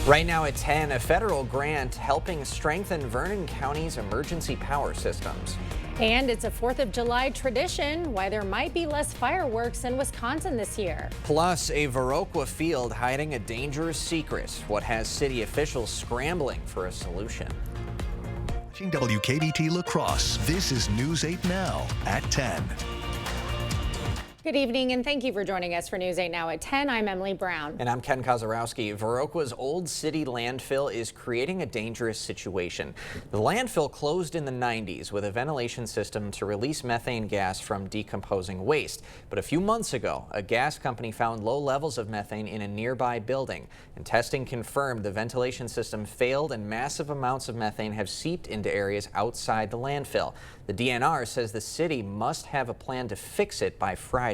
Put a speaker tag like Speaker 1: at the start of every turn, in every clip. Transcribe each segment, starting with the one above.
Speaker 1: Right now at 10, a federal grant helping strengthen Vernon County's emergency power systems.
Speaker 2: And it's a 4th of July tradition, why there might be less fireworks in Wisconsin this year.
Speaker 1: Plus, a Viroqua field hiding a dangerous secret. What has city officials scrambling for a solution?
Speaker 3: Watching WKBT La Crosse, this is News 8 Now at 10.
Speaker 2: Good evening, and thank you for joining us for News 8 Now at 10. I'm Emily Brown.
Speaker 1: And I'm Ken Kozarowski. Viroqua's Old City landfill is creating a dangerous situation. The landfill closed in the 90s with a ventilation system to release methane gas from decomposing waste. But a few months ago, a gas company found low levels of methane in a nearby building. And testing confirmed the ventilation system failed and massive amounts of methane have seeped into areas outside the landfill. The DNR says the city must have a plan to fix it by Friday.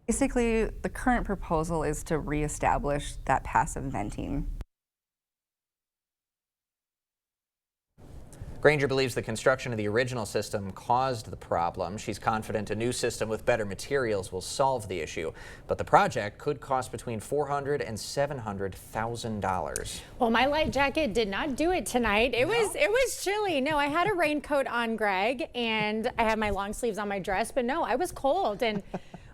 Speaker 4: Basically, the current proposal is to reestablish that passive venting.
Speaker 1: Granger believes the construction of the original system caused the problem. She's confident a new system with better materials will solve the issue, but the project could cost between $400,000 and $700,000.
Speaker 2: Well, my light jacket did not do it tonight. It was chilly. No, I had a raincoat on, Greg, and I had my long sleeves on my dress, but no, I was cold. And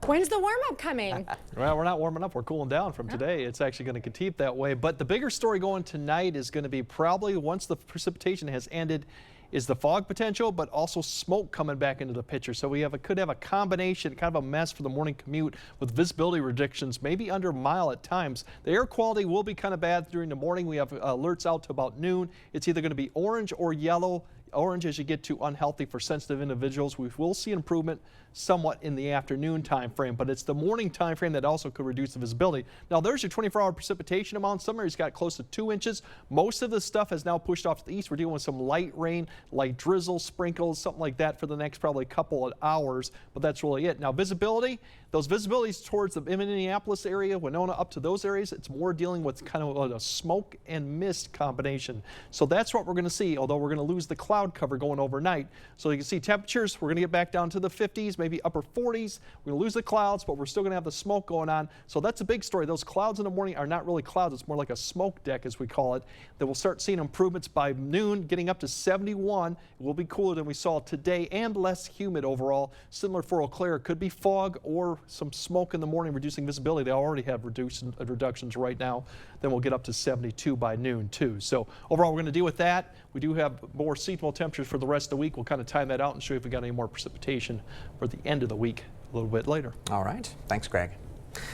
Speaker 2: when's the warm-up coming?
Speaker 5: Well, we're not warming up. We're cooling down from today. It's actually going to continue that way. But the bigger story going tonight is going to be probably once the precipitation has ended is the fog potential, but also smoke coming back into the picture. So we could have a combination, kind of a mess for the morning commute with visibility reductions, maybe under a mile at times. The air quality will be kind of bad during the morning. We have alerts out to about noon. It's either going to be orange or yellow. Orange as you get to unhealthy for sensitive individuals. We will see improvement somewhat in the afternoon time frame, but it's the morning time frame that also could reduce the visibility. Now there's your 24-hour precipitation amount. Some areas got close to 2 inches. Most of the stuff has now pushed off to the east. We're dealing with some light rain, light drizzle, sprinkles, something like that for the next probably couple of hours, but that's really it. Now visibility, those visibilities towards the Minneapolis area, Winona, up to those areas, it's more dealing with kind of a smoke and mist combination. So that's what we're going to see, although we're going to lose the cloud cover going overnight. So you can see temperatures, we're going to get back down to the 50s, maybe upper 40s. We're going to lose the clouds, but we're still going to have the smoke going on. So that's a big story. Those clouds in the morning are not really clouds. It's more like a smoke deck, as we call it, that we'll start seeing improvements by noon, getting up to 71. It will be cooler than we saw today and less humid overall. Similar for Eau Claire. It could be fog or some smoke in the morning, reducing visibility. They already have reductions right now. Then we'll get up to 72 by noon, too. So overall, we're going to deal with that. We do have more seasonal temperatures for the rest of the week. We'll kind of time that out and show you if we got any more precipitation for the end of the week a little bit later.
Speaker 1: All right. Thanks, Greg.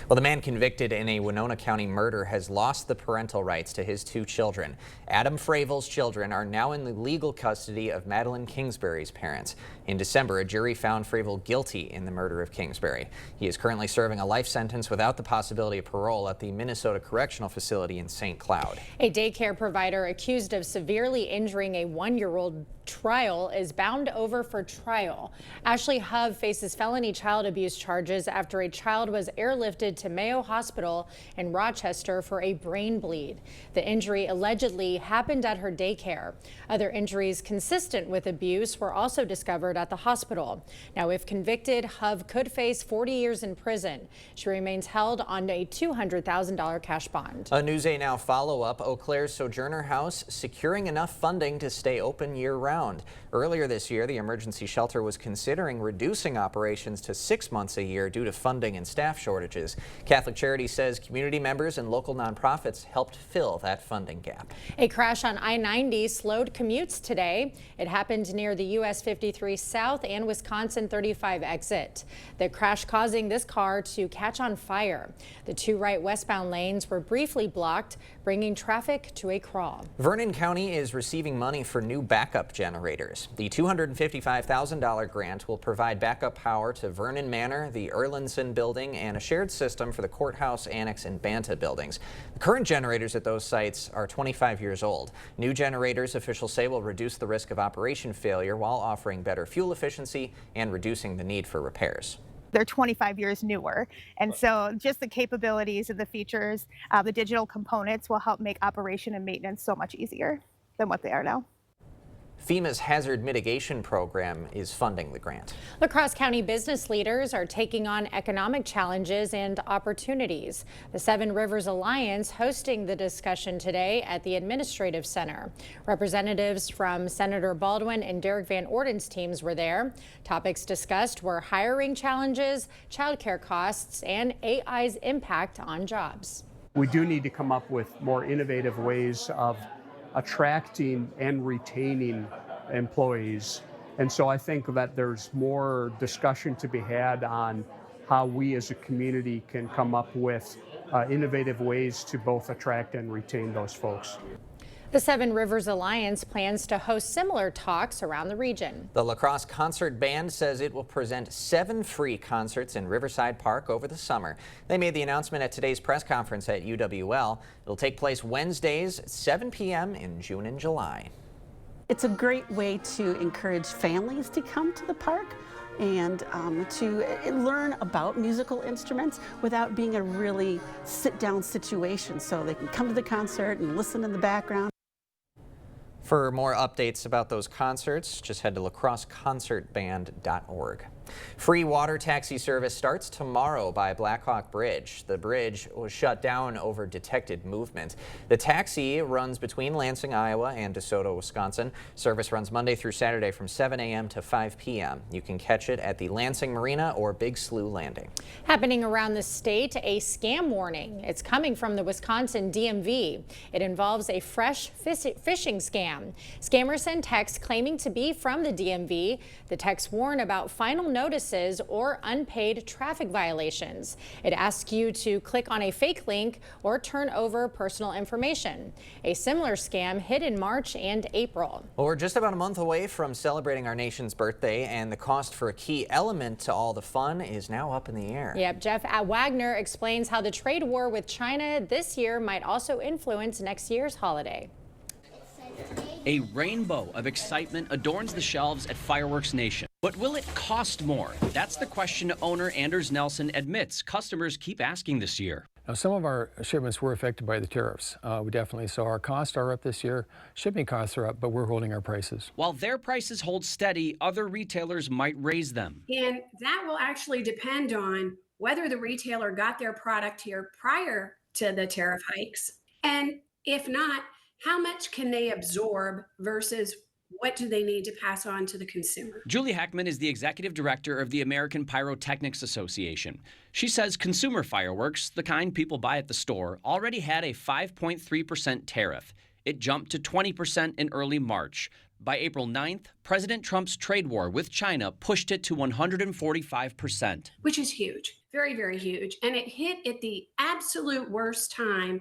Speaker 1: Well, the man convicted in a Winona County murder has lost the parental rights to his 2 children. Adam Fravel's children are now in the legal custody of Madeline Kingsbury's parents. In December, a jury found Fravel guilty in the murder of Kingsbury. He is currently serving a life sentence without the possibility of parole at the Minnesota Correctional Facility in St. Cloud.
Speaker 2: A daycare provider accused of severely injuring a 1-year-old trial is bound over for trial. Ashley Hove faces felony child abuse charges after a child was airlifted to Mayo Hospital in Rochester for a brain bleed. The injury allegedly happened at her daycare. Other injuries consistent with abuse were also discovered at the hospital. Now, if convicted, Hove could face 40 years in prison. She remains held on a $200,000 cash bond.
Speaker 1: A News 8 Now follow-up, Eau Claire's Sojourner House securing enough funding to stay open year-round. Earlier this year, the emergency shelter was considering reducing operations to 6 months a year due to funding and staff shortages. Catholic Charities says community members and local nonprofits helped fill that funding gap.
Speaker 2: A crash on I-90 slowed commutes today. It happened near the US 53 South and Wisconsin 35 exit. The crash causing this car to catch on fire. The 2 right westbound lanes were briefly blocked, bringing traffic to a crawl.
Speaker 1: Vernon County is receiving money for new backup generators. The $255,000 grant will provide backup power to Vernon Manor, the Erlandson building, and a shared system for the courthouse annex and Banta buildings. The current generators at those sites are 25 years old. New generators, officials say, will reduce the risk of operation failure while offering better fuel efficiency and reducing the need for repairs.
Speaker 6: They're 25 years newer. And so just the capabilities and the features, the digital components will help make operation and maintenance so much easier than what they are now.
Speaker 1: FEMA's hazard mitigation program is funding the grant.
Speaker 2: La Crosse County business leaders are taking on economic challenges and opportunities. The Seven Rivers Alliance hosting the discussion today at the Administrative Center. Representatives from Senator Baldwin and Derek Van Orden's teams were there. Topics discussed were hiring challenges, childcare costs, and AI's impact on jobs.
Speaker 7: We do need to come up with more innovative ways of attracting and retaining employees. And so I think that there's more discussion to be had on how we as a community can come up with innovative ways to both attract and retain those folks.
Speaker 2: The Seven Rivers Alliance plans to host similar talks around the region.
Speaker 1: The La Crosse Concert Band says it will present 7 free concerts in Riverside Park over the summer. They made the announcement at today's press conference at UWL. It'll take place Wednesdays at 7 p.m. in June and July.
Speaker 8: It's a great way to encourage families to come to the park and to learn about musical instruments without being a really sit-down situation, so they can come to the concert and listen in the background.
Speaker 1: For more updates about those concerts, just head to lacrosseconcertband.org. Free water taxi service starts tomorrow by Blackhawk Bridge. The bridge was shut down over detected movement. The taxi runs between Lansing, Iowa and DeSoto, Wisconsin. Service runs Monday through Saturday from 7 a.m. to 5 p.m. You can catch it at the Lansing Marina or Big Slough Landing.
Speaker 2: Happening around the state, a scam warning. It's coming from the Wisconsin DMV. It involves a fresh phishing scam. Scammers send texts claiming to be from the DMV. The texts warn about final notices or unpaid traffic violations. It asks you to click on a fake link or turn over personal information. A similar scam hit in March and April.
Speaker 1: Well, we're just about a month away from celebrating our nation's birthday, and the cost for a key element to all the fun is now up in the air.
Speaker 2: Yep, Jeff Wagner explains how the trade war with China this year might also influence next year's holiday.
Speaker 9: A rainbow of excitement adorns the shelves at Fireworks Nation. But will it cost more? That's the question owner Anders Nelson admits customers keep asking this year.
Speaker 10: Now, some of our shipments were affected by the tariffs. We definitely saw our costs are up this year. Shipping costs are up, but we're holding our prices.
Speaker 9: While their prices hold steady, other retailers might raise them.
Speaker 11: And that will actually depend on whether the retailer got their product here prior to the tariff hikes. And if not, how much can they absorb versus what do they need to pass on to the consumer?
Speaker 9: Julie Heckman is the executive director of the American Pyrotechnics Association. She says consumer fireworks, the kind people buy at the store, already had a 5.3% tariff. It jumped to 20% in early March. By April 9th, President Trump's trade war with China pushed it to 145%.
Speaker 11: Which is huge, very, very huge. And it hit at the absolute worst time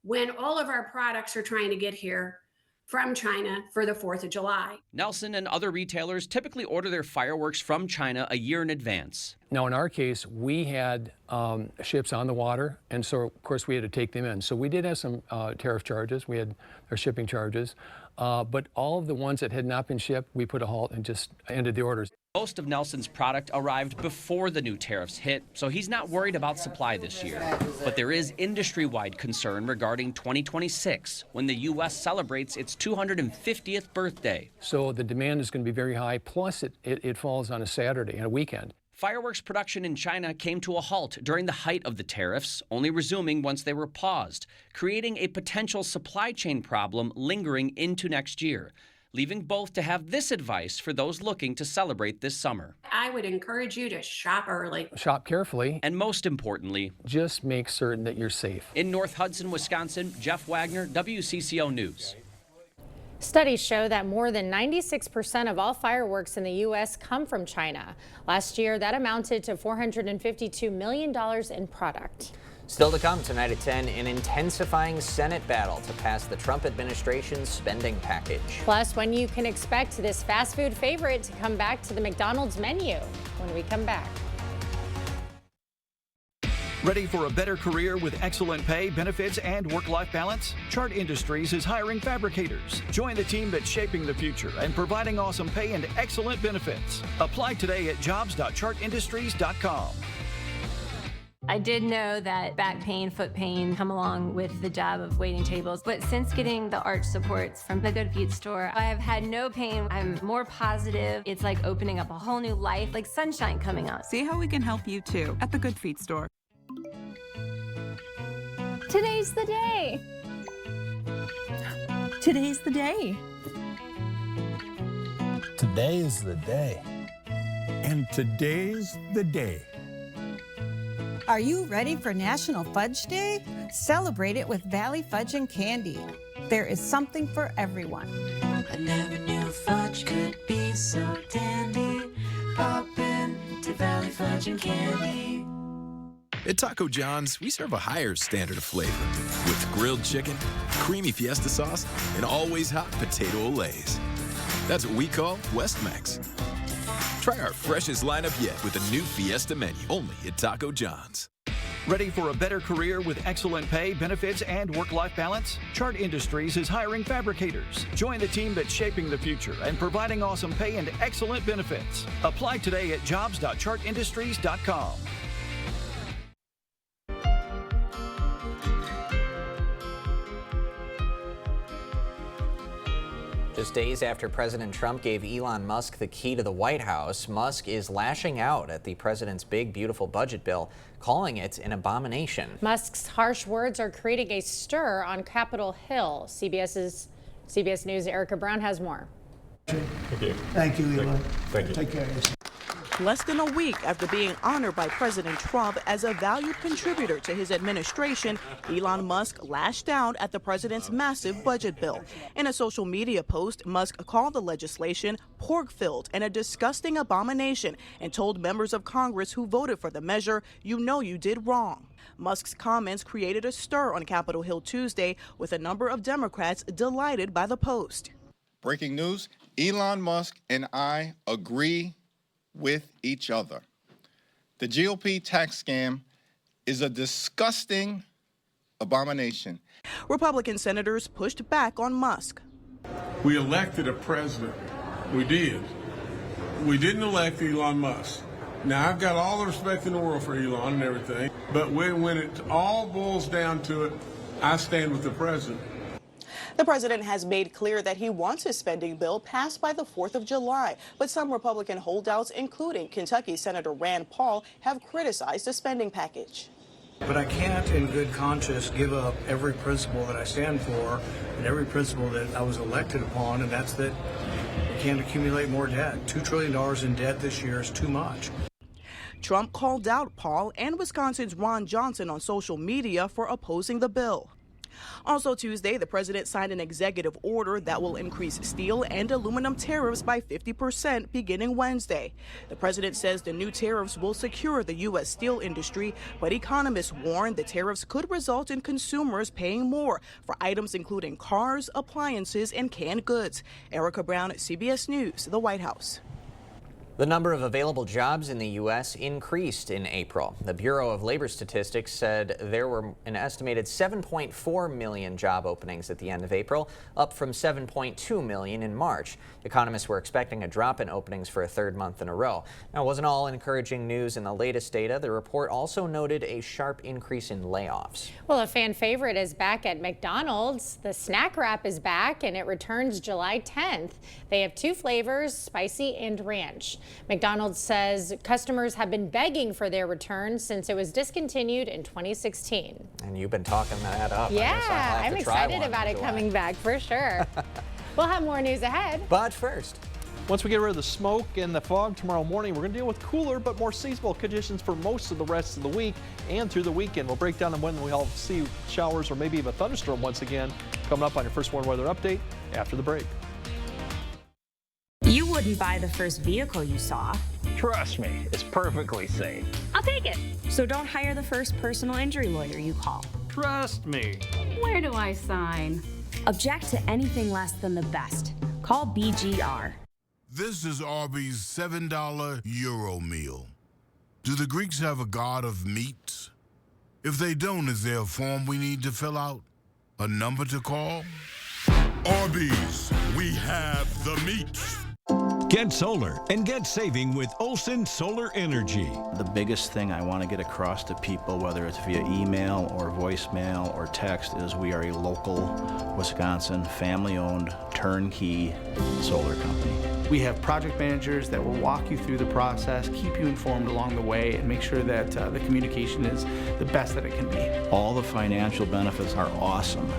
Speaker 11: when all of our products are trying to get here from China for the 4th of July.
Speaker 9: Nelson and other retailers typically order their fireworks from China a year in advance.
Speaker 10: Now, in our case, we had ships on the water, and so, of course, we had to take them in. So we did have some tariff charges. We had our shipping charges. But all of the ones that had not been shipped, we put a halt and just ended the orders.
Speaker 9: Most of Nelson's product arrived before the new tariffs hit, so he's not worried about supply this year. But there is industry-wide concern regarding 2026, when the U.S. celebrates its 250th birthday.
Speaker 10: So the demand is going to be very high, plus it falls on a Saturday and a weekend.
Speaker 9: Fireworks production in China came to a halt during the height of the tariffs, only resuming once they were paused, creating a potential supply chain problem lingering into next year, leaving both to have this advice for those looking to celebrate this summer.
Speaker 11: I would encourage you to shop early.
Speaker 10: Shop carefully.
Speaker 9: And most importantly,
Speaker 10: just make certain that you're safe.
Speaker 9: In North Hudson, Wisconsin, Jeff Wagner, WCCO News.
Speaker 2: Studies show that more than 96% of all fireworks in the U.S. come from China. Last year, that amounted to $452 million in product.
Speaker 1: Still to come tonight at 10, an intensifying Senate battle to pass the Trump administration's spending package.
Speaker 2: Plus, when you can expect this fast food favorite to come back to the McDonald's menu when we come back.
Speaker 12: Ready for a better career with excellent pay, benefits, and work-life balance? Chart Industries is hiring fabricators. Join the team that's shaping the future and providing awesome pay and excellent benefits. Apply today at jobs.chartindustries.com.
Speaker 13: I did know that back pain, foot pain come along with the job of waiting tables, but since getting the arch supports from the Good Feet store, I have had no pain. I'm more positive. It's like opening up a whole new life, like sunshine coming out.
Speaker 14: See how we can help you too at the Good Feet store.
Speaker 15: Today's the day. Today's the day.
Speaker 16: Today is the day. And today's the day.
Speaker 17: Are you ready for National Fudge Day? Celebrate it with Valley Fudge and Candy. There is something for everyone.
Speaker 18: I never knew fudge could be so dandy. Pop in to Valley Fudge and Candy.
Speaker 19: At Taco John's, we serve a higher standard of flavor with grilled chicken, creamy fiesta sauce, and always hot potato olays. That's what we call West Mex. Try our freshest lineup yet with the new Fiesta menu, only at Taco John's.
Speaker 12: Ready for a better career with excellent pay, benefits, and work-life balance? Chart Industries is hiring fabricators. Join the team that's shaping the future and providing awesome pay and excellent benefits. Apply today at jobs.chartindustries.com.
Speaker 1: Just days after President Trump gave Elon Musk the key to the White House, Musk is lashing out at the president's big, beautiful budget bill, calling it an abomination.
Speaker 2: Musk's harsh words are creating a stir on Capitol Hill. CBS News' Erica Brown has more.
Speaker 20: Thank you. Thank you, Elon.
Speaker 21: Thank you.
Speaker 20: Take care of yourself.
Speaker 22: Less than a week after being honored by President Trump as a valued contributor to his administration, Elon Musk lashed out at the president's massive budget bill. In a social media post, Musk called the legislation pork-filled and a disgusting abomination and told members of Congress who voted for the measure, "You know you did wrong." Musk's comments created a stir on Capitol Hill Tuesday, with a number of Democrats delighted by the post.
Speaker 23: Breaking news, Elon Musk and I agree with each other. The GOP tax scam is a disgusting abomination.
Speaker 22: Republican senators pushed back on Musk.
Speaker 24: We elected a president. We did. We didn't elect Elon Musk. Now, I've got all the respect in the world for Elon and everything, but when it all boils down to it, I stand with the president.
Speaker 22: The president has made clear that he wants his spending bill passed by the 4th of July, but some Republican holdouts, including Kentucky Senator Rand Paul, have criticized the spending package.
Speaker 25: But I can't, in good conscience, give up every principle that I stand for and every principle that I was elected upon, and that's that we can't accumulate more debt. $2 trillion in debt this year is too much.
Speaker 22: Trump called out Paul and Wisconsin's Ron Johnson on social media for opposing the bill. Also Tuesday, the president signed an executive order that will increase steel and aluminum tariffs by 50% beginning Wednesday. The president says the new tariffs will secure the U.S. steel industry, but economists warn the tariffs could result in consumers paying more for items including cars, appliances, and canned goods. Erica Brown, CBS News, the White House.
Speaker 1: The number of available jobs in the U.S. increased in April. The Bureau of Labor Statistics said there were an estimated 7.4 million job openings at the end of April, up from 7.2 million in March. Economists were expecting a drop in openings for a third month in a row. Now, it wasn't all encouraging news in the latest data. The report also noted a sharp increase in layoffs.
Speaker 2: Well, a fan favorite is back at McDonald's. The snack wrap is back and it returns July 10th. They have two flavors, spicy and ranch. McDonald's says customers have been begging for their return since it was discontinued in 2016.
Speaker 1: And you've been talking that up.
Speaker 2: Yeah, I'm excited about it coming back for sure. We'll have more news ahead.
Speaker 1: But first,
Speaker 5: once we get rid of the smoke and the fog tomorrow morning, we're going to deal with cooler but more seasonable conditions for most of the rest of the week and through the weekend. We'll break down when we'll see showers or maybe even a thunderstorm once again. Coming up on your First Warn Weather Update after the break.
Speaker 26: You wouldn't buy the first vehicle you saw.
Speaker 27: Trust me, it's perfectly safe.
Speaker 26: I'll take it. So don't hire the first personal injury lawyer you call.
Speaker 27: Trust me.
Speaker 26: Where do I sign? Object to anything less than the best. Call BGR.
Speaker 28: This is Arby's $7 Euro meal. Do the Greeks have a god of meats? If they don't, is there a form we need to fill out? A number to call? Arby's, we have the meats.
Speaker 3: Get solar and get saving with Olson Solar Energy.
Speaker 4: The biggest thing I want to get across to people, whether it's via email or voicemail or text, is we are a local Wisconsin family-owned turnkey solar company.
Speaker 6: We have project managers that will walk you through the process, keep you informed along the way, and make sure that the communication is the best that it can be.
Speaker 4: All the financial benefits are awesome.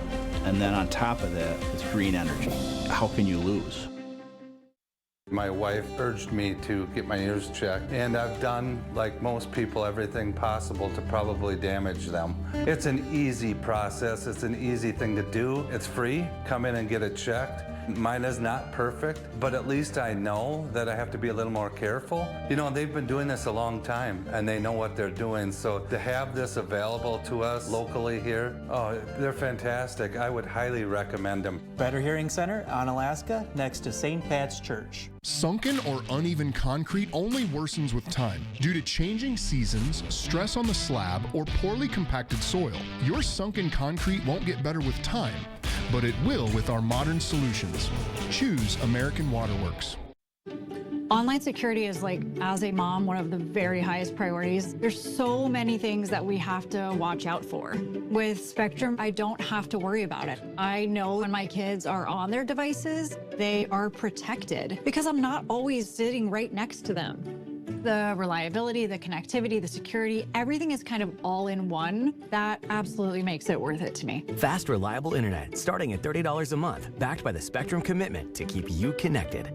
Speaker 4: And then on top of that, it's green energy. How can you lose?
Speaker 7: My wife urged me to get my ears checked, and I've done, like most people, everything possible to probably damage them. It's an easy process. It's an easy thing to do. It's free. Come in and get it checked. Mine is not perfect, but at least I know that I have to be a little more careful. You know, they've been doing this a long time, and they know what they're doing, so to have this available to us locally here, oh, they're fantastic. I would highly recommend them.
Speaker 8: Better Hearing Center on Alaska, next to St. Pat's Church.
Speaker 10: Sunken or uneven concrete only worsens with time due to changing seasons, stress on the slab, or poorly compacted soil. Your sunken concrete won't get better with time, but it will with our modern solutions. Choose American Waterworks.
Speaker 11: Online security is, like, as a mom, one of the very highest priorities. There's so many things that we have to watch out for. With Spectrum, I don't have to worry about it. I know when my kids are on their devices, they are protected because I'm not always sitting right next to them. The reliability, the connectivity, the security, everything is kind of all in one. That absolutely makes it worth it to me.
Speaker 21: Fast, reliable internet starting at $30 a month, backed by the Spectrum commitment to keep you connected.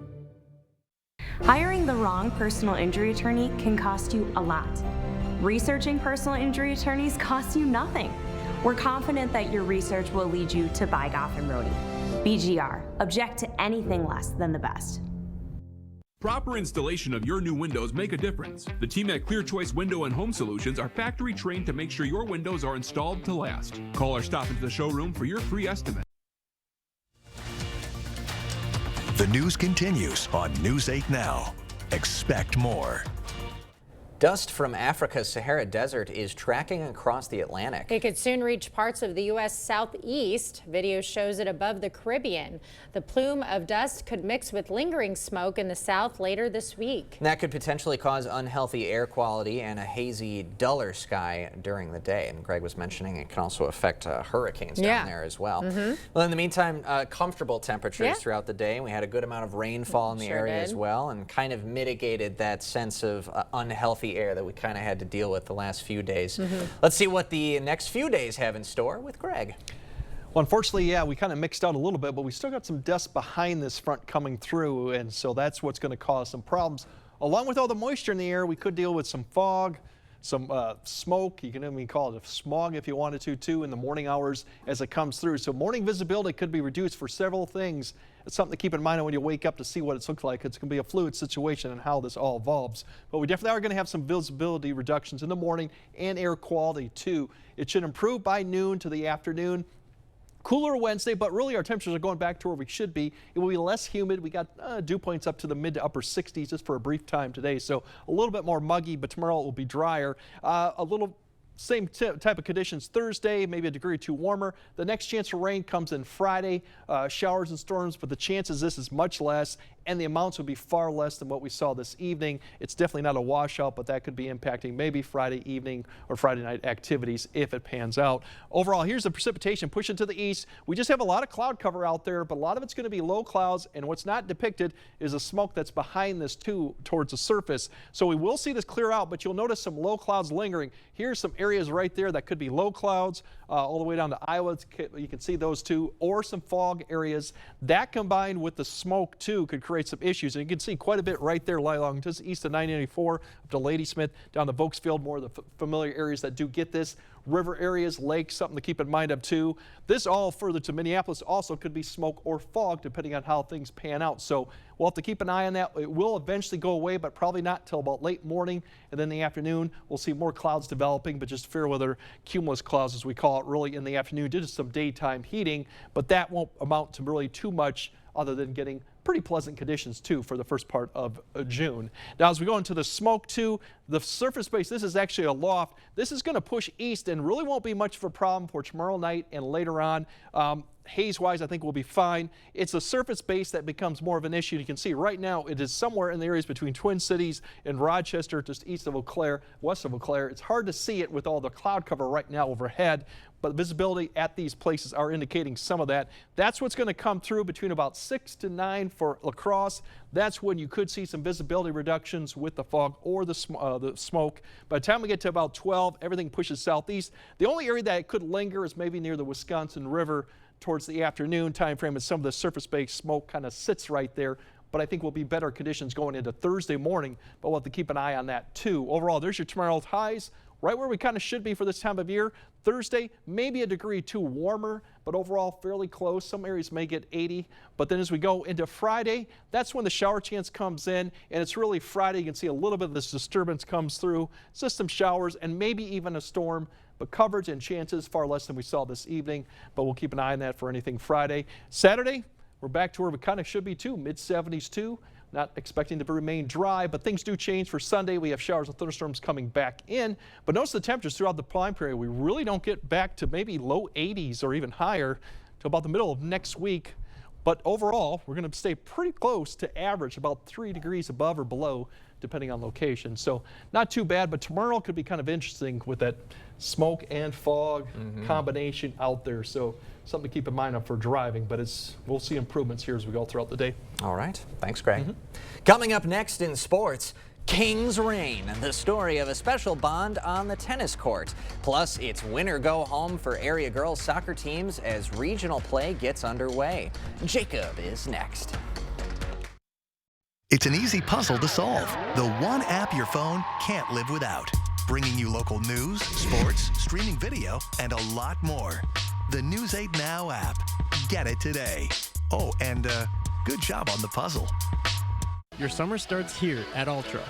Speaker 26: Hiring the wrong personal injury attorney can cost you a lot. Researching personal injury attorneys costs you nothing. We're confident that your research will lead you to buy Goff and Rohde. BGR, object to anything less than the best.
Speaker 29: Proper installation of your new windows make a difference. The team at Clear Choice Window and Home Solutions are factory trained to make sure your windows are installed to last. Call or stop into the showroom for your free estimate.
Speaker 30: The news continues on News 8 Now. Expect more.
Speaker 1: Dust from Africa's Sahara Desert is tracking across the Atlantic.
Speaker 2: It could soon reach parts of the U.S. southeast. Video shows it above the Caribbean. The plume of dust could mix with lingering smoke in the south later this week.
Speaker 1: That could potentially cause unhealthy air quality and a hazy, duller sky during the day. And Greg was mentioning it can also affect hurricanes down there as well. Well, in the meantime, comfortable temperatures throughout the day. We had a good amount of rainfall in the area as well, and kind of mitigated that sense of unhealthy air that we kind of had to deal with the last few days. Let's see what the next few days have in store with Greg.
Speaker 5: Well, unfortunately, yeah, we kind of mixed out a little bit, but we still got some dust behind this front coming through, and so that's what's going to cause some problems. Along with all the moisture in the air, we could deal with some fog, some smoke. You can even call it a smog if you wanted to, too, in the morning hours as it comes through. So morning visibility could be reduced for several things. It's something to keep in mind when you wake up to see what it looks like. It's going to be a fluid situation and how this all evolves. But we definitely are going to have some visibility reductions in the morning and air quality, too. It should improve by noon to the afternoon. Cooler Wednesday, but really our temperatures are going back to where we should be. It will be less humid. We got dew points up to the mid to upper 60s just for a brief time today. So a little bit more muggy, but tomorrow it will be drier. A little same type of conditions Thursday, maybe a degree or two warmer. The next chance for rain comes in Friday, showers and storms, but the chances this is much less, and the amounts will be far less than what we saw this evening. It's definitely not a washout, but that could be impacting maybe Friday evening or Friday night activities if it pans out. Overall, here's the precipitation pushing to the east. We just have a lot of cloud cover out there, but a lot of it's going to be low clouds, and what's not depicted is the smoke that's behind this too towards the surface. So we will see this clear out, but you'll notice some low clouds lingering. Here's some areas right there that could be low clouds all the way down to Iowa. You can see those two, or some fog areas. That combined with the smoke too could create some issues, and you can see quite a bit right there along just east of 994 up to Ladysmith down to Vokesfield, more of the familiar areas that do get this. River areas, lakes, something to keep in mind of too. This all further to Minneapolis also could be smoke or fog depending on how things pan out. So we'll have to keep an eye on that. It will eventually go away, but probably not till about late morning, and then in the afternoon we'll see more clouds developing, but just fair weather cumulus clouds as we call it really in the afternoon due to some daytime heating, but that won't amount to really too much other than getting pretty pleasant conditions too for the first part of June. Now as we go into the smoke too, the surface base, this is actually a loft. This is going to push east and really won't be much of a problem for tomorrow night and later on. Haze-wise, I think we'll be fine. It's a surface base that becomes more of an issue. You can see right now it is somewhere in the areas between Twin Cities and Rochester, just east of Eau Claire, west of Eau Claire. It's hard to see it with all the cloud cover right now overhead, but visibility at these places are indicating some of that. That's what's going to come through between about 6 to 9 for La Crosse. That's when you could see some visibility reductions with the fog or the smoke. By the time we get to about 12, everything pushes southeast. The only area that could linger is maybe near the Wisconsin River towards the afternoon time frame, as some of the surface-based smoke kind of sits right there. But I think we'll be better conditions going into Thursday morning, but we'll have to keep an eye on that too. Overall, there's your tomorrow's highs, right where we kind of should be for this time of year. Thursday, maybe a degree too warmer, but overall fairly close. Some areas may get 80, but then as we go into Friday, that's when the shower chance comes in, and it's really Friday. You can see a little bit of this disturbance comes through, system showers, and maybe even a storm. But coverage and chances far less than we saw this evening, but we'll keep an eye on that for anything Friday. Saturday, we're back to where we kind of should be too, mid-70s too. Not expecting to remain dry, but things do change for Sunday. We have showers and thunderstorms coming back in, but notice the temperatures throughout the time period. We really don't get back to maybe low 80s or even higher till about the middle of next week. But overall, we're going to stay pretty close to average, about 3 degrees above or below, depending on location. So not too bad, but tomorrow could be kind of interesting with that smoke and fog combination out there. So something to keep in mind for driving, but we'll see improvements here as we go throughout the day.
Speaker 1: All right. Thanks, Greg. Coming up next in sports, King's Reign, the story of a special bond on the tennis court. Plus, it's win or go home for area girls soccer teams as regional play gets underway. Jacob is next.
Speaker 30: It's an easy puzzle to solve. The one app your phone can't live without. Bringing you local news, sports, streaming video, and a lot more. The News 8 Now app. Get it today. Oh, and good job on the puzzle.
Speaker 9: Your summer starts here at Ultra.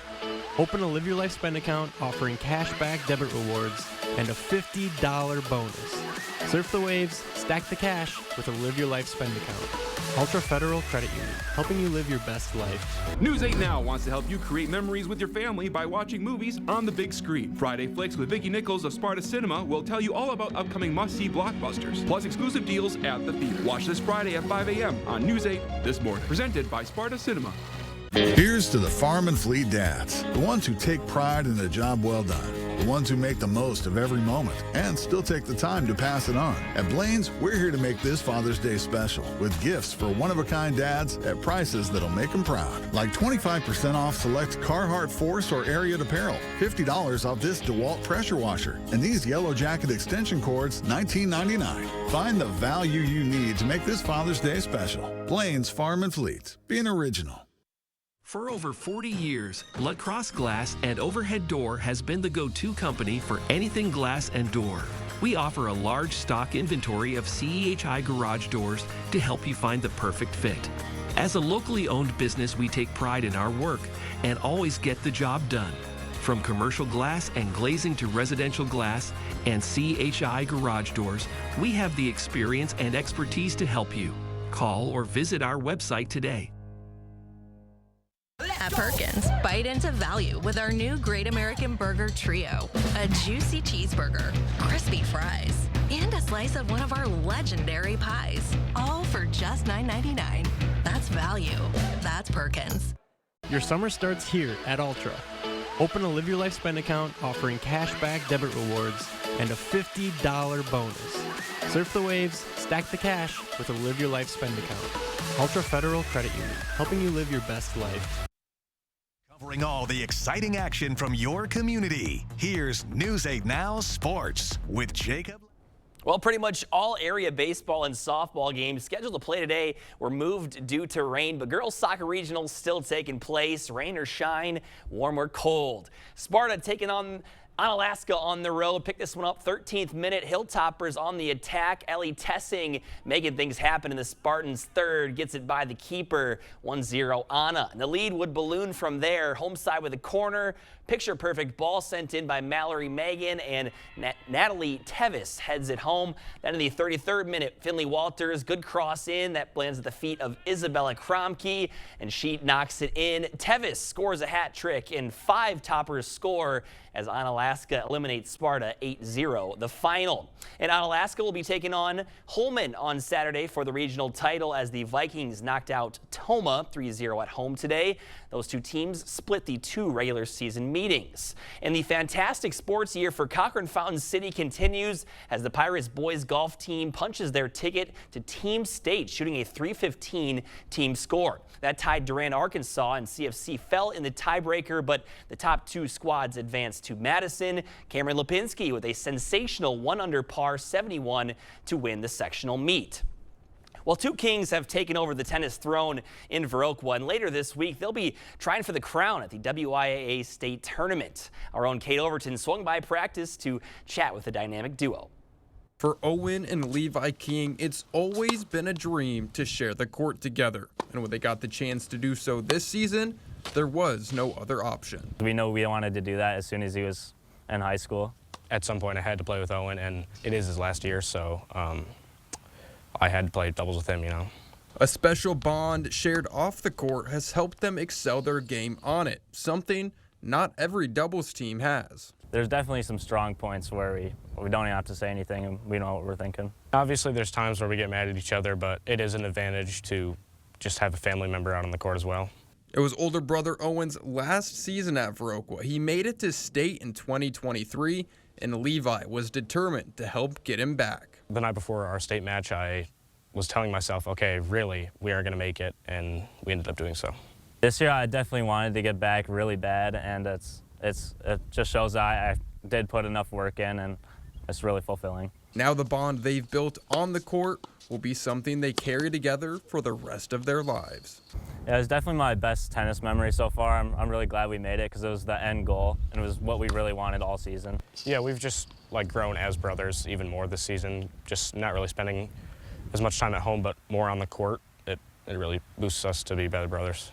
Speaker 9: Open a Live Your Life spend account offering cashback debit rewards and a $50 bonus. Surf the waves, stack the cash with a Live Your Life spend account. Ultra Federal Credit Union, helping you live your best life.
Speaker 29: News 8 Now wants to help you create memories with your family by watching movies on the big screen. Friday Flicks with Vicki Nichols of Sparta Cinema will tell you all about upcoming must-see blockbusters, plus exclusive deals at the theater. Watch this Friday at 5 a.m. on News 8 This Morning, presented by Sparta Cinema.
Speaker 12: Here's to the farm and fleet dads, the ones who take pride in a job well done, the ones who make the most of every moment and still take the time to pass it on. At Blaine's, we're here to make this Father's Day special with gifts for one-of-a-kind dads at prices that'll make them proud. Like 25% off select Carhartt Force or Ariat apparel, $50 off this DeWalt pressure washer, and these Yellow Jacket extension cords, $19.99. Find the value you need to make this Father's Day special. Blaine's Farm and Fleet, being original.
Speaker 13: For over 40 years, Blood Cross Glass and Overhead Door has been the go-to company for anything glass and door. We offer a large stock inventory of CEHI garage doors to help you find the perfect fit. As a locally owned business, we take pride in our work and always get the job done. From commercial glass and glazing to residential glass and CEHI garage doors, we have the experience and expertise to help you. Call or visit our website today.
Speaker 14: At Perkins, bite into value with our new Great American Burger Trio. A juicy cheeseburger, crispy fries, and a slice of one of our legendary pies. All for just $9.99. That's value. That's Perkins.
Speaker 9: Your summer starts here at Ultra. Open a Live Your Life spend account offering cashback debit rewards and a $50 bonus. Surf the waves, stack the cash with a Live Your Life spend account. Ultra Federal Credit Union, helping you live your best life.
Speaker 30: Covering all the exciting action from your community. Here's News 8 Now Sports with Jacob.
Speaker 15: Well, pretty much all area baseball and softball games scheduled to play today were moved due to rain, but girls soccer regionals still taking place. Rain or shine, warm or cold. Sparta taking on Onalaska on the road. Pick this one up. 13th minute. Hilltoppers on the attack. Ellie Tessing making things happen in the Spartans' third. Gets it by the keeper. 1-0 Anna. And the lead would balloon from there. Home side with a corner. Picture perfect ball sent in by Mallory Megan, and Natalie Tevis heads it home. Then in the 33rd minute, Finley Walters, good cross in. That lands at the feet of Isabella Kromke, and she knocks it in. Tevis scores a hat trick, and 5 toppers score as Onalaska eliminates Sparta 8-0. The final. And Onalaska will be taking on Holman on Saturday for the regional title as the Vikings knocked out Toma 3-0 at home today. Those two teams split the 2 regular season meetings. And the fantastic sports year for Cochrane Fountain City continues as the Pirates boys golf team punches their ticket to Team State, shooting a .315 team score. That tied Durant, Arkansas, and CFC fell in the tiebreaker, but the top 2 squads advanced to Madison. Cameron Lipinski with a sensational 1 under par 71 to win the sectional meet. Well, 2 Kings have taken over the tennis throne in Viroqua, and later this week they'll be trying for the crown at the WIAA State Tournament. Our own Kate Overton swung by practice to chat with the dynamic duo.
Speaker 16: For Owen and Levi King, it's always been a dream to share the court together. And when they got the chance to do so this season, there was no other option.
Speaker 17: We know we wanted to do that as soon as he was in high school.
Speaker 18: At some point I had to play with Owen, and it is his last year, so I had to play doubles with him, you know.
Speaker 16: A special bond shared off the court has helped them excel their game on it, something not every doubles team has.
Speaker 17: There's definitely some strong points where we don't even have to say anything and we know what we're thinking.
Speaker 18: Obviously there's times where we get mad at each other, but it is an advantage to just have a family member out on the court as well.
Speaker 16: It was older brother Owen's last season at Viroqua. He made it to state in 2023, and Levi was determined to help get him back.
Speaker 18: The night before our state match, I was telling myself, okay, really, we are going to make it, and we ended up doing so.
Speaker 17: This year I definitely wanted to get back really bad, and it just shows that I did put enough work in, and it's really fulfilling.
Speaker 16: Now the bond they've built on the court will be something they carry together for the rest of their lives.
Speaker 17: Yeah, it was definitely my best tennis memory so far. I'm really glad we made it because it was the end goal, and it was what we really wanted all season.
Speaker 18: Yeah, we've just grown as brothers even more this season, just not really spending as much time at home, but more on the court. It really boosts us to be better brothers.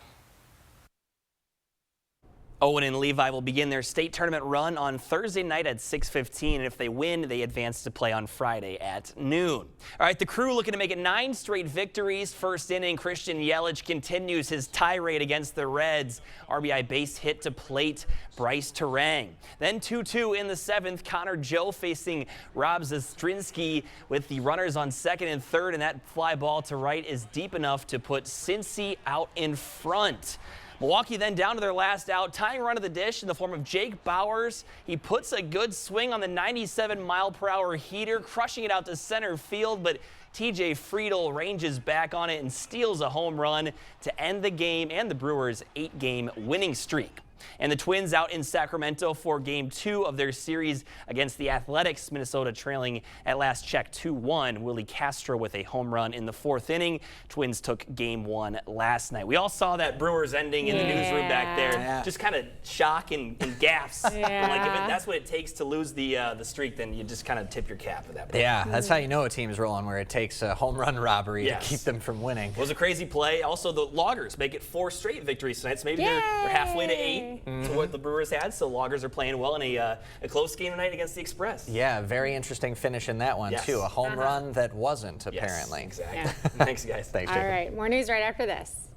Speaker 15: Owen and Levi will begin their state tournament run on Thursday night at 6:15, and if they win, they advance to play on Friday at noon. All right, the Crew looking to make it 9 straight victories. First inning, Christian Yelich continues his tirade against the Reds. RBI base hit to plate Bryce Terang. Then 2-2 in the 7th, Connor Joe facing Rob Zastrinsky with the runners on 2nd and 3rd, and that fly ball to right is deep enough to put Cincy out in front. Milwaukee then down to their last out, tying run of the dish in the form of Jake Bowers. He puts a good swing on the 97-mile-per-hour heater, crushing it out to center field, but TJ Friedel ranges back on it and steals a home run to end the game and the Brewers' 8-game winning streak. And the Twins out in Sacramento for Game 2 of their series against the Athletics. Minnesota trailing at last check 2-1. Willie Castro with a home run in the 4th inning. Twins took Game 1 last night. We all saw that Brewers ending in the newsroom back there. Yeah. Just kind of shock and gaps. If that's what it takes to lose the streak, then you just kind of tip your cap at that point.
Speaker 1: Yeah, that's how you know a team's rolling, where it takes a home run robbery to keep them from winning.
Speaker 15: It was a crazy play. Also, the Loggers make it 4 straight victories tonight, so maybe they're halfway to 8. To what the Brewers had, so Loggers are playing well in a close game tonight against the Express.
Speaker 1: Yeah, very interesting finish in that one, too. A home run that wasn't, apparently.
Speaker 15: Yes, exactly. Thanks, guys.
Speaker 1: Thanks,
Speaker 2: All right, more news right after this.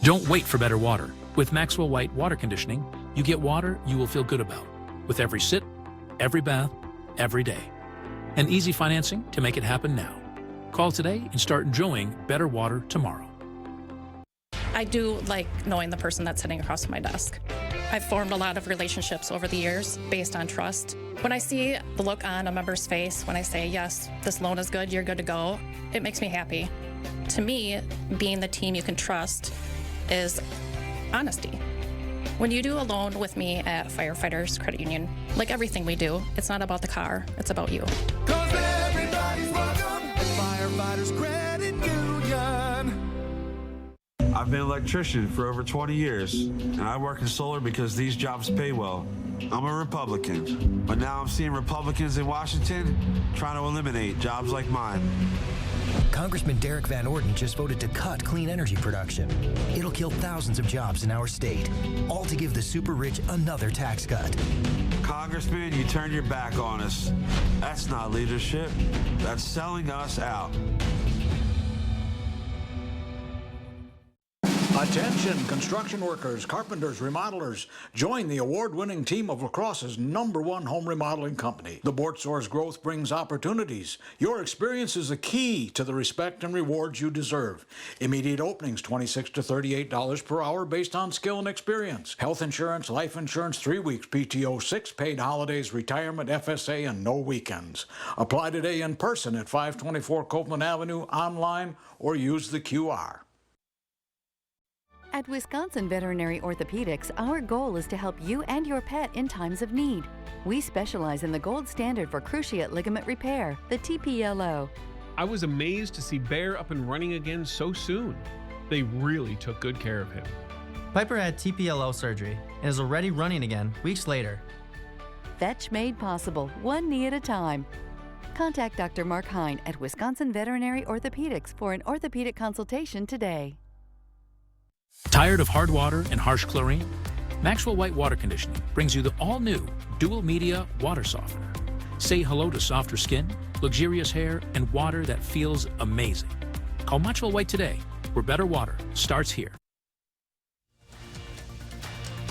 Speaker 19: Don't wait for better water. With Maxwell White Water Conditioning, you get water you will feel good about with every sip, every bath, every day. And easy financing to make it happen now. Call today and start enjoying better water tomorrow.
Speaker 20: I do like knowing the person that's sitting across from my desk. I've formed a lot of relationships over the years based on trust. When I see the look on a member's face, when I say, yes, this loan is good, you're good to go, it makes me happy. To me, being the team you can trust is honesty. When you do a loan with me at Firefighters Credit Union, like everything we do, it's not about the car, it's about you.
Speaker 22: 'Cause everybody's welcome at Firefighters Credit Union.
Speaker 3: I've been an electrician for over 20 years, and I work in solar because these jobs pay well. I'm a Republican, but now I'm seeing Republicans in Washington trying to eliminate jobs like mine.
Speaker 4: Congressman Derek Van Orden just voted to cut clean energy production. It'll kill thousands of jobs in our state, all to give the super rich another tax cut.
Speaker 3: Congressman, you turned your back on us. That's not leadership. That's selling us out.
Speaker 6: Attention, construction workers, carpenters, remodelers. Join the award-winning team of La Crosse's #1 home remodeling company. The Bortsour's growth brings opportunities. Your experience is the key to the respect and rewards you deserve. Immediate openings, $26 to $38 per hour based on skill and experience. Health insurance, life insurance, 3 weeks PTO, 6 paid holidays, retirement, FSA, and no weekends. Apply today in person at 524 Copeland Avenue, online, or use the QR.
Speaker 7: At Wisconsin Veterinary Orthopedics, our goal is to help you and your pet in times of need. We specialize in the gold standard for cruciate ligament repair, the TPLO.
Speaker 22: I was amazed to see Bear up and running again so soon. They really took good care of him.
Speaker 23: Piper had TPLO surgery and is already running again weeks later.
Speaker 7: Fetch made possible, one knee at a time. Contact Dr. Mark Hine at Wisconsin Veterinary Orthopedics for an orthopedic consultation today.
Speaker 19: Tired of hard water and harsh chlorine? Maxwell White Water Conditioning brings you the all-new Dual Media Water Softener. Say hello to softer skin, luxurious hair, and water that feels amazing. Call Maxwell White today, where better water starts here.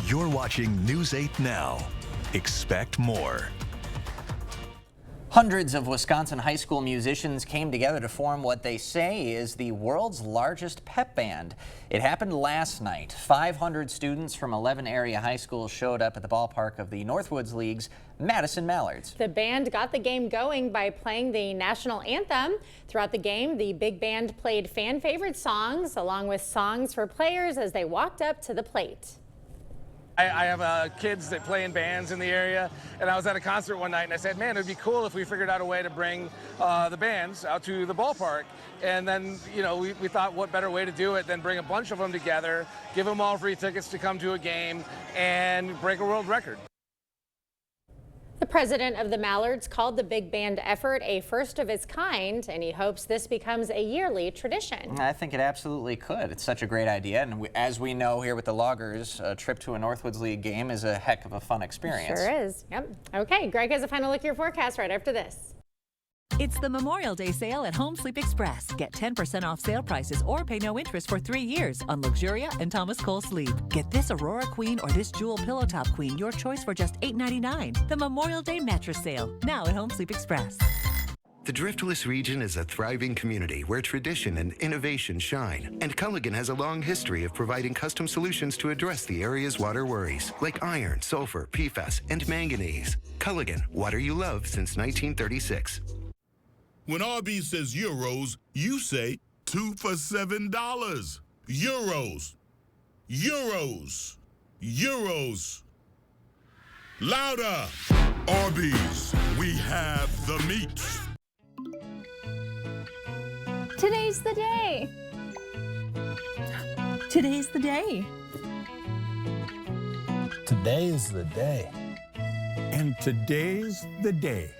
Speaker 30: You're watching News 8 Now. Expect more.
Speaker 1: Hundreds of Wisconsin high school musicians came together to form what they say is the world's largest pep band. It happened last night. 500 students from 11 area high schools showed up at the ballpark of the Northwoods League's Madison Mallards.
Speaker 2: The band got the game going by playing the national anthem. Throughout the game, the big band played fan favorite songs along with songs for players as they walked up to the plate.
Speaker 24: I have kids that play in bands in the area, and I was at a concert one night and I said, man, it'd be cool if we figured out a way to bring the bands out to the ballpark. And then, you know, we thought what better way to do it than bring a bunch of them together, give them all free tickets to come to a game, and break a world record.
Speaker 2: The president of the Mallards called the big band effort a first of its kind, and he hopes this becomes a yearly tradition.
Speaker 1: I think it absolutely could. It's such a great idea, and as we know here with the Loggers, a trip to a Northwoods League game is a heck of a fun experience.
Speaker 2: Sure is. Yep. Okay, Greg has a final look at your forecast right after this.
Speaker 25: It's the Memorial Day sale at Home Sleep Express. Get 10% off sale prices or pay no interest for 3 years on Luxuria and Thomas Cole Sleep. Get this Aurora Queen or this Jewel Pillow Top Queen, your choice for just $8.99. The Memorial Day mattress sale, now at Home Sleep Express.
Speaker 27: The Driftless region is a thriving community where tradition and innovation shine. And Culligan has a long history of providing custom solutions to address the area's water worries, like iron, sulfur, PFAS, and manganese. Culligan, water you love since 1936.
Speaker 28: When Arby's says euros, you say 2 for $7. Euros. Euros. Euros. Louder. Arby's, we have the meat.
Speaker 31: Today's the day.
Speaker 25: Today's the day.
Speaker 32: Today is the day.
Speaker 33: And today's the day.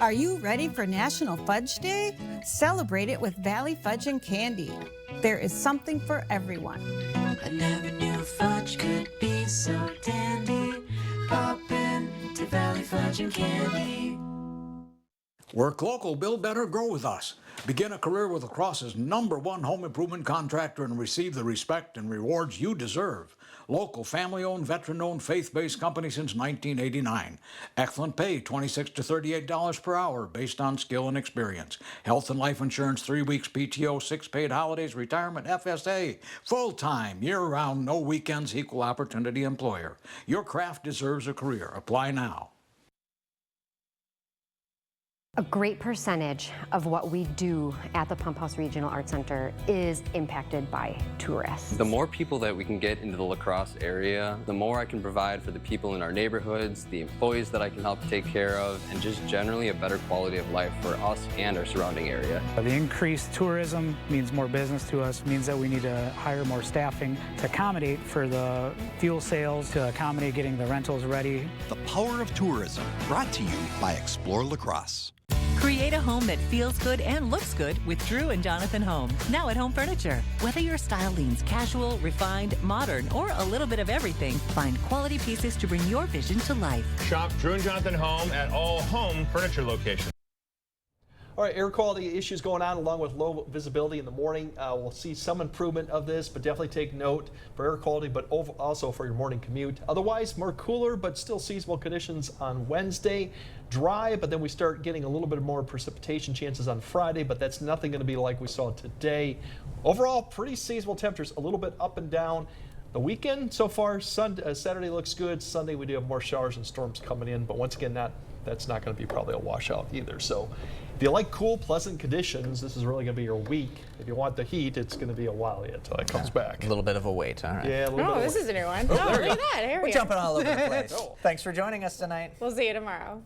Speaker 34: Are you ready for National Fudge Day? Celebrate it with Valley Fudge and Candy. There is something for everyone.
Speaker 35: I never knew fudge could be so dandy. Pop in to Valley Fudge and Candy.
Speaker 6: Work local, build better, grow with us. Begin a career with La Crosse's #1 home improvement contractor and receive the respect and rewards you deserve. Local, family-owned, veteran-owned, faith-based company since 1989. Excellent pay, $26 to $38 per hour based on skill and experience. Health and life insurance, 3 weeks PTO, 6 paid holidays, retirement, FSA. Full-time, year-round, no weekends, equal opportunity employer. Your craft deserves a career. Apply now.
Speaker 5: A great percentage of what we do at the Pump House Regional Arts Center is impacted by tourists.
Speaker 8: The more people that we can get into the La Crosse area, the more I can provide for the people in our neighborhoods, the employees that I can help take care of, and just generally a better quality of life for us and our surrounding area.
Speaker 9: The increased tourism means more business to us, means that we need to hire more staffing to accommodate for the fuel sales, to accommodate getting the rentals ready.
Speaker 10: The Power of Tourism, brought to you by Explore La Crosse.
Speaker 25: Create a home that feels good and looks good with Drew and Jonathan Home. Now at Home Furniture. Whether your style leans casual, refined, modern, or a little bit of everything, find quality pieces to bring your vision to life.
Speaker 11: Shop Drew and Jonathan Home at all Home Furniture locations.
Speaker 12: All right, air quality issues going on along with low visibility in the morning. We'll see some improvement of this, but definitely take note for air quality, but also for your morning commute. Otherwise, more cooler, but still seasonable conditions on Wednesday. Dry, but then we start getting a little bit more precipitation chances on Friday, but that's nothing going to be like we saw today. Overall, pretty seasonable temperatures, a little bit up and down. The weekend so far, Saturday looks good. Sunday we do have more showers and storms coming in, but once again, that's not going to be probably a washout either. So if you like cool, pleasant conditions, this is really going to be your week. If you want the heat, it's going to be a while yet until it comes back.
Speaker 1: A little bit of a wait, all right.
Speaker 12: Yeah, a little bit of a
Speaker 2: this
Speaker 12: wait.
Speaker 2: is a new one.
Speaker 1: Oh,
Speaker 2: Oh,
Speaker 1: there
Speaker 2: look
Speaker 1: you
Speaker 2: at that. Here
Speaker 1: We're
Speaker 2: we go.
Speaker 1: jumping all over the place. Thanks for joining us tonight.
Speaker 2: We'll see you tomorrow.